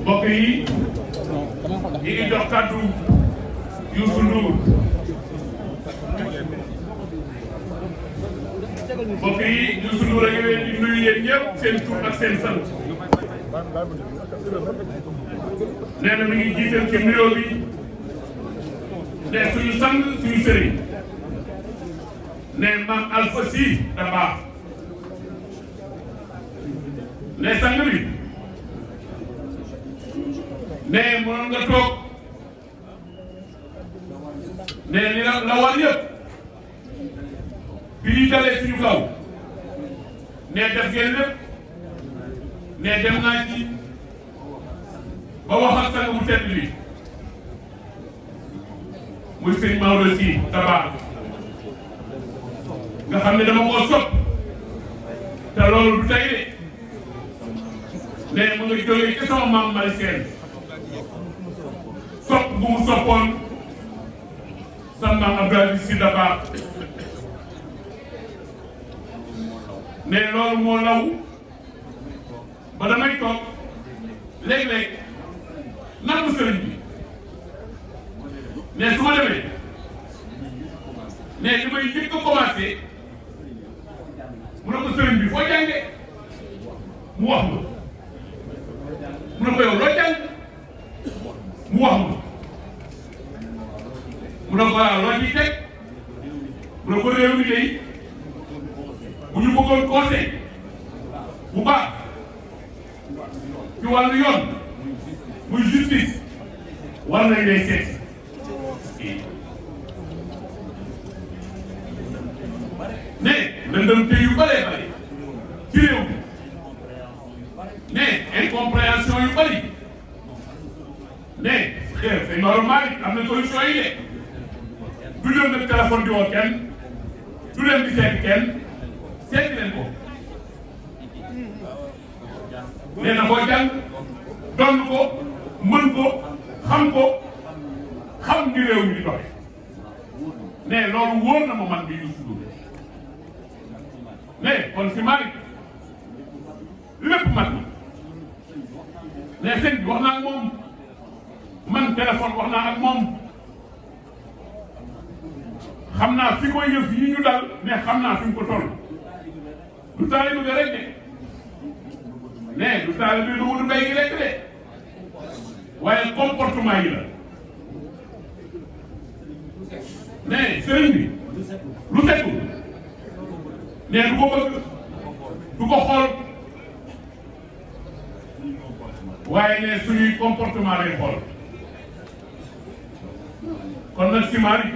mbokk yi ñi ngi jox kàddu Youssou Ndour mbokk yi Youssou Ndour a ngi leen di nuyu yéen ñëpp seen tur ak seen sant nee na mi ngi jiital ci nuyoo bi ne suñu sang suñu sëriñ ne Mame Alpha Sy Dabakh ne sang bi ne mënoon nga toog ne li la war yëpp bi ñuy dalee suñu kaw ne def ngeen lépp ne dem naa ci ba wax ak sang bu tedd bi muy sëñ Maodo Sy Dabakh nga xam ne dama koo sopp te loolu du tey de ne mu nga jógee ci sama maam Mari Sène sopp bu mu soppoon sa maam Abdou Aziz Sy Dabakh ne loolu moo law ba damay toog léeg-léeg nangu sëriñ bi ne su ma demee ne li may njëkk a commencé mu ne ko sëriñ bi foo jàngee mu wax ma mu ne ko yow loo jàng mu wax ma mu ne ko waaw loo ciy teg mu ne ko réew mi day bu ñu bëggoon conseil bu baax ci wàllu yoon muy justice war nañ lay seet ne lëndëm te yu bëree bëri ci réew mi ne incompréhension yu bëri ne c'est normal am na solution yi de du dem nag téléphone di woo kenn du dem di seeti kenn seeti leen ko nee na boo jàng donn ko mën ko xam ni réew mi di doxe ne loolu wóor na ma man bi Youssou Ndour ne kon si Malick lépp mat na ne sëñ bi wax naa ak moom man téléphone wax naa ak moom xam naa fi koy yëf yi ñu dal ne xam naa fi mu ko toll du taalibe bi rek de ne du taalibe bi du wutu mbay gi rek de waaye comportement yi la ne sëriñ bi lu setul ne du ko bëgg du ko xool waaye ne suñuy comportement lay xool kon nag si Malick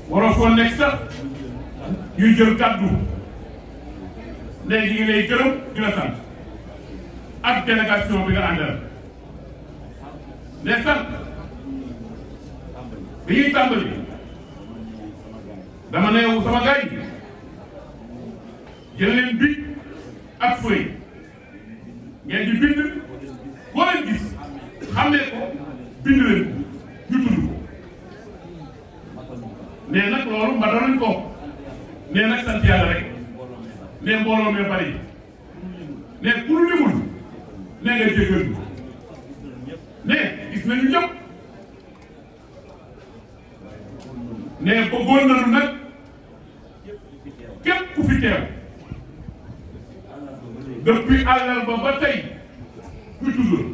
waroo foo nekk sax ñuy jël kàddu ne ñu ngi lay gërëm di la sant ak délégation bi nga àndal ne sant bi ñuy tàmbali dama ne sama gars yi jël leen bic ak feuille ngeen di bind boo leen gis xamee ko bind leen ko ñu tudd ko nee nag loolu mbatoo nañ ko nee nag sant yàlla rek nee mbooloo mee bari nee ku lu limul nee nga jéggal nee gis nañu ñëpp nee bëggoon nañu nag képp ku fi teew depuis àllarba ba tey ñu toujours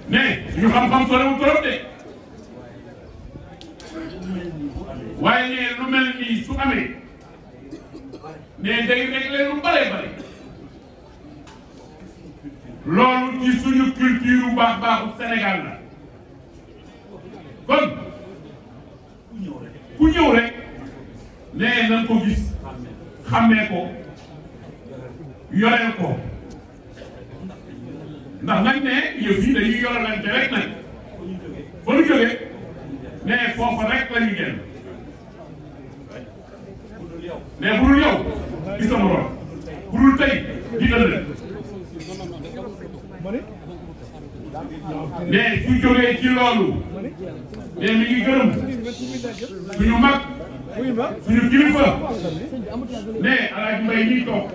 nee ñu xam-xam sorewul trop de waaye nee lu mel nii su amee nee day réglé lu bare bare loolu ci suñu culture bu baax baaxu Sénégal la kon ku ñëw rek nee nañ ko gis xàmmee ko yoreel ko ndax nag ne yëf yi dañuy yoralante rek nag fa nu jógee ne foofa rek la ñu génn mais bu dul yow gis nga morom bu dul tey di ëllëg mais su jógee ci loolu mais mi ngi gërëm suñu mag suñu kilifa mais Alaaji Mbay ñuy toog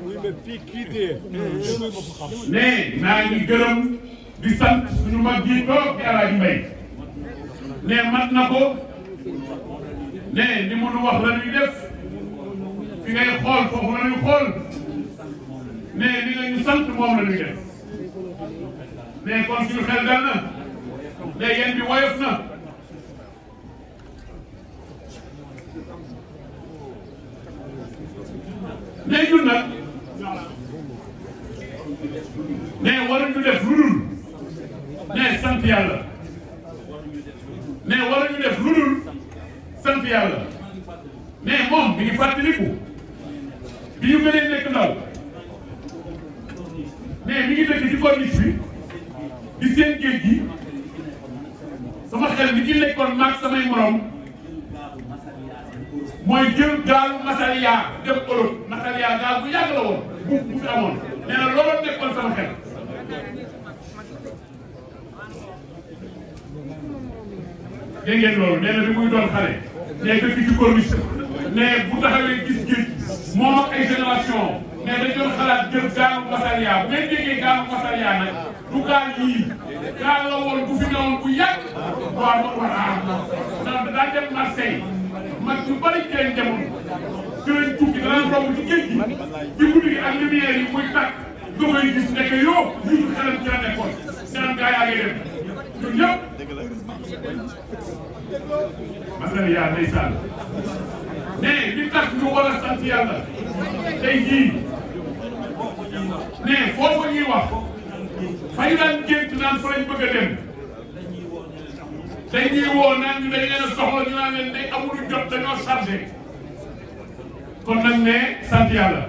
mais naa ngi gërëm di sant suñu mag ji toog di Alaaji Mbay mais mat na ko mais ni mu nu wax la ñuy def fi ngay xool foofu la ñuy xool mais li nga ñu sant moom la ñuy def mais kon suñu xel dal na mais yéen bi woyof na mais ñun nag mais waruñu def lu dul mais sant yàlla mais waruñu def lu dul sant yàlla mais moom mi ngi fàttaliku bi ñu gënee nekk ndaw mais mi ngi dëkk ci corniche bi di seen géej gi sama xel bi ci nekkoon maag samay morom mooy jël gaalu Masaliya dem Europe Masaliya gaal bu yàgg la woon bu fi amoon nee na loolu nekkoon sama xel dégg ngeen loolu nee na bi muy doon xale nee dëkk ci corniche mais bu taxawee gis géej moom ak ay génération mais dañ doon xalaat jël gaalu Masaliya bu ngeen déggee gaalu Masaliya nag du gaal yii gaal la woon bu fi newoon bu yàgg waaw voilà ndax daa dem Marseille mag ñu bari ci lañ demoon ci lañ tukki danaan romb ci géej gi ci guddi gi ak lumière yi muy tàkk nga koy gis nekk yoo ñu xelam ci la nekkoon ñaan gaa yaa ngi dem ñun ñëpp Masaliya ndeysaan mais li tax ñu war a sant yàlla tey jii mais foofu ñuy wax fay daan gént naan fa lañ bëgg a dem dañuy woo naan ñu dañ leen a soxla ñu naan leen day amul jot dañoo chargé kon nag ne sant yàlla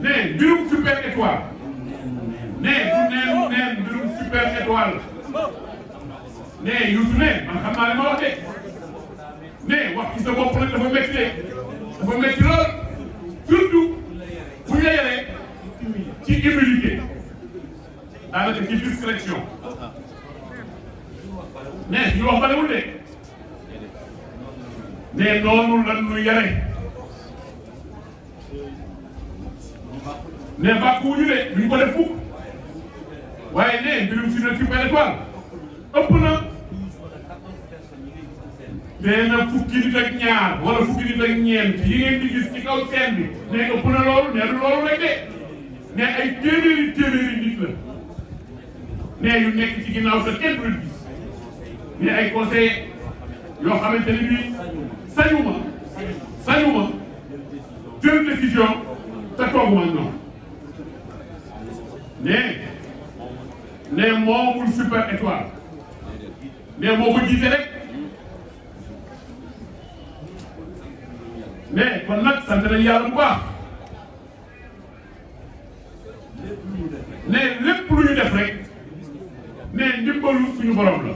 ne mbirum super étoile ne du neen mbirum super étoile ne Youssou ne man xam naa li ma wax de ne wax ci sa bopp nag dafa métti de dafa métti lool surtout bu ñu la yoree ci humilité daanaka ci discrétion mais ñu wax balewul de mais noonu lan nu yare mais bàkkuwuñu de duñ ko def fukk waaye ne mbirum si na super étoile ëpp na nee na fukki nit ak ñaar wala fukki nit ak ñeent yi ngeen di gis ci kaw scène bi ne ëpp na loolu ne du loolu rek de ne ay téeméeri nit la ne yu nekk ci ginnaaw sa kenn du leen gis mais ay conseillers yoo xamante ni bii sañuma jël décision te tooguma ñoom ne moomul super étoile mais moo ko jiite rek mais kon nag sant nañu yàlla bu baax ne lépp lu ñu def rek ne ndimbalu suñu borom la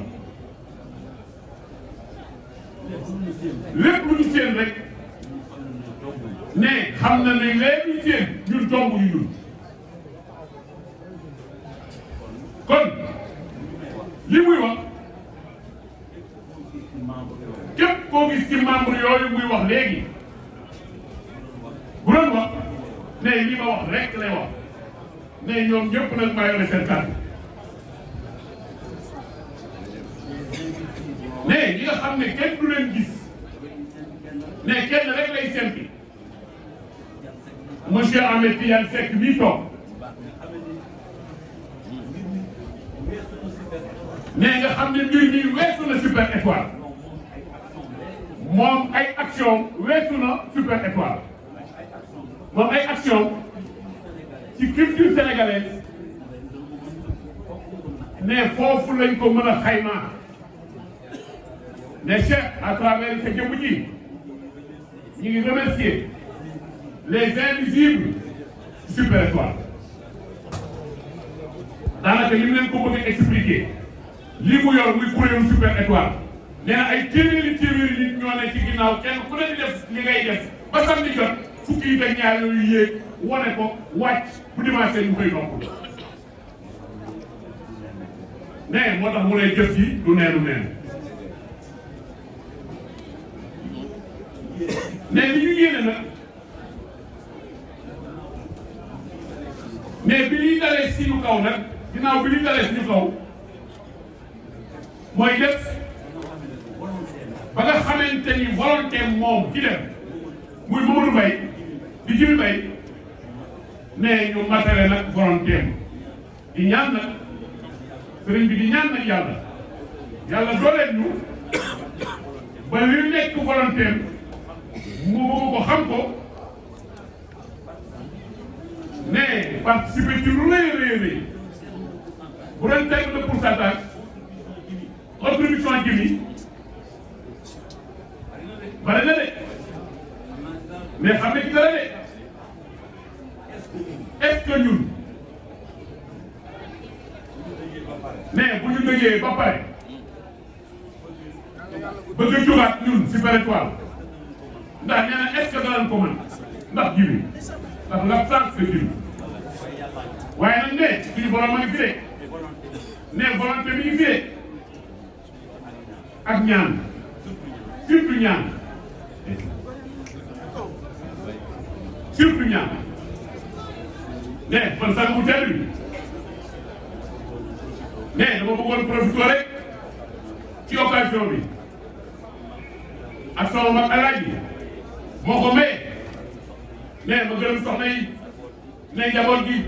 lépp lu ñu séen rek ne xam na ne léegi ñu séen ñun tomb yu ñun kon li muy wax képp koo gis ci membre yooyu muy wax léegi bu doon wax ne li ma wax rek lay wax ne ñoom ñëpp nag maa yore seen kàddu ne ñi nga xam ne kenn du leen gis ne kenn rek lay sempi monsieur Ahmed Tidiane Seck bii toog ne nga xam ne mbir mi weesu na super étoile moom ay action weesu na super étoile moom ay action ci culture sénégalaise ne foofu lañ ko mën a xaymaa ne Cheikh à travers sa jëmm ji ñu ngi remercier les invisibles super étoiles daanaka li mu leen ko bëgg a expliquer li mu yor muy kuréelu Super Étoile nee na ay téeméeri nit ñoo ne ci ginnaaw kenn ku ne di def li ngay def ba samedi jot fukki yi ak ñaar yooyu yéeg wane ko wàcc bu dimanche ñu koy nopp nee moo tax mu lay jëf yi du neenu neen mais li ñu yéene nag mais bi ñuy dalee si ñu kaw nag ginnaaw bi ñuy dalee si ñu kaw mooy def ba nga xamante ni volonté moom ki dem muy Mamadou Mbaye di Djibi Mbaye ne ñu matale nag volonté di ñaan nag sëriñ bi di ñaan nag yàlla dooleel ñu ba li nekk volonté mu bëgg ko xam ko ne participer ci lu rëy bu doon teg le pourcentage contribution Djibi bari na de mais xam nga ci dara de est-ce que ñun mais bu ñu déggee ba pare bëgg a jógaat ñun Super Étoile ndax nee na est-ce que danañ ko mën ndax Djibi ndax l'absence de Djibi waaye nag ne suñu borom a ngi fi de ne volonté mi ngi fi de ak ñaan surtout ñaan ne man sax bu teel bi ne dama bëggoon profité rek ci occasion bi ak sama mag Alaaji moo ko maye ne ma gërëm soxna yi ne njaboot gi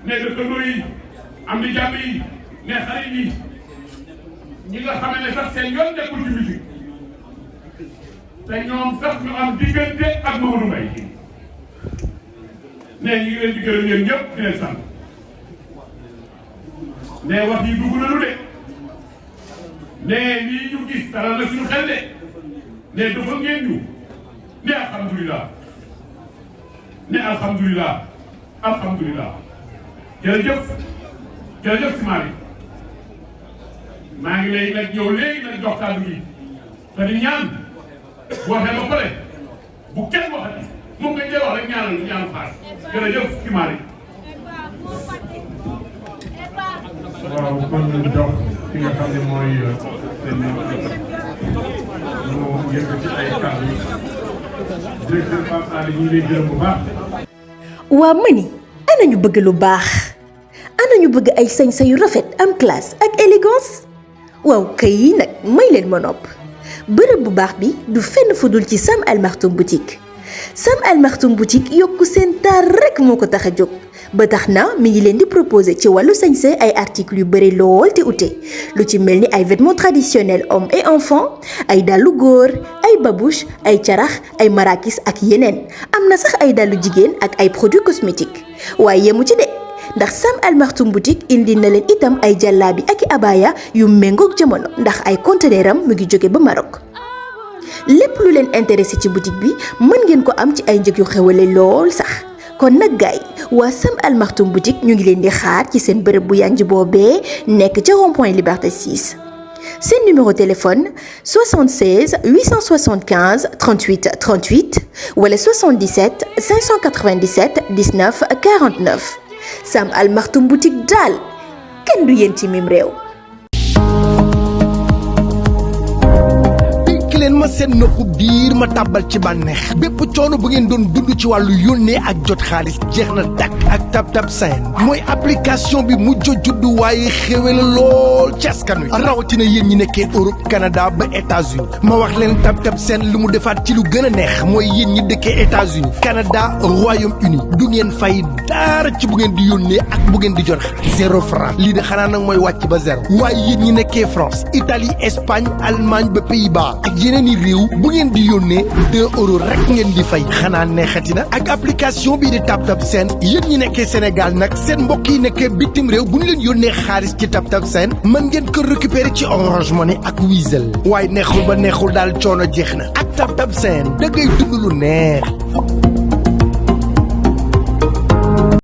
ne dëkkandoo yi am di jàmm yi ne xarit yi ñi nga xam ne sax seen yoon nekkul ci musique te ñoom sax ñu am diggante ak Mamadou Mbaye ne ñu ngi leen di gërëm yéen ñëpp di leen sant ne wax yi dugg nañu de ne lii ñu gis dara na suñu xel de ne dafa ngeen ñu ne alhamdulilah jërëjëf si Malick maa ngi lay nag ñëw léegi nag jox kàddu gi te di ñaan bu waxee ba pare bu kenn waxati moom nga jël wax rek ñaanu xaar jërëjëf si Malick. waaw kon ñu jox ki nga xam ne mooy seen mu yëkkati ay kàddu directeur Pape Alé ñu ngi lay gërëm bu baax. waa mani ana ñu bëgg lu baax ana ñu bëgg ay sañsa yu rafet am classe ak élégance waaw kay nag may leen ma nopp bërëb bu baax bi du fenn fudul ci Sam Al Maktoum boutique Sam Al Maktoum boutique yokku seen taar rek moo ko tax a jóg ba tax na mi ngi leen di proposer ci wàllu sañse ay articles yu bëri lool te ute lu ci mel ni ay vêtements traditionnels hommes et enfants ay dàllu góor ay babouche ay carax ay marakis ak yeneen am na sax ay dàllu jigéen ak ay produits cosmétiques waaye yemu ci de ndax Sam Al Maktoum boutique indi na leen itam ay jàllaabi ak i abaya yu méngoog jamono ndax ay conteneur am mu ngi jóge ba Maroc lépp lu leen intéressé ci boutique bi mën ngeen ko am ci ay njëg yu xewale lool sax kon nag gaay waa Sam Al Maktoum boutique ñu ngi leen di xaar ci seen bërëb bu yanj boobee nekk ca rond-point Liberté 6 seen numéro téléphone 76 875 38 38 wala 77 597 19 49 Sam Al Maktoum boutique daal kenn du yéen ci mim réew. leen ma seen nopp biir ma tàbbal ci bànneex bépp coono bu ngeen doon dund ci wàllu yónnee ak jot xaalis jeex na dakk ak TapTap Send mooy application bi mujj juddu waaye xéwé la lool ci askan wi rawatina yéen ñi nekkee Europe Canada ba États-Unis ma wax leen TapTap Send lu mu defaat ci lu gën a neex mooy yéen ñi dëkkee États-Unis Canada Royaume-Uni du ngeen fay dara ci bu ngeen di yónnee ak bu ngeen di jot xaalis 0 franc lii de xanaa nag mooy wàcc ba zéro waaye yéen ñi nekkee France Italie Espagne Allemagne ba Pays-Bas ak yeneen i réew bu ngeen di yónnee 2 euros rek ngeen di fay xanaa neexati na ak application bii di TapTap Send yéen ñi nekkee Sénégal nag seen mbokk yi nekkee bitim réew bu ñu leen yónnee xaalis ci TapTap Send mën ngeen ko récupérer ci Orange Money ak Wizall waaye neexul ba neexul daal coono jeex na ak TapTap Send da ngay dund lu neex.